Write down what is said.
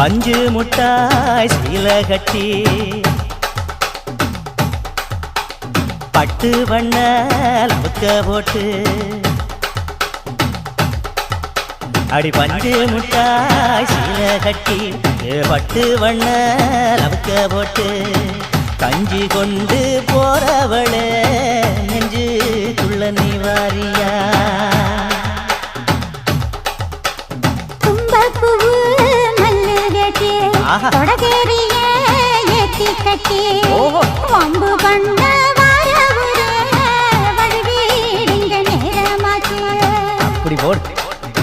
பஞ்சு முட்டாய் சீல கட்டி பட்டு வண்ண லவுக்க போட்டு அடி பஞ்சு முட்டாய் சீல கட்டி பட்டு வண்ண லவுக்க போட்டு கஞ்சி கொண்டு போறவளே நெஞ்சுக்குள்ள நீ வாரியா அப்படி போடு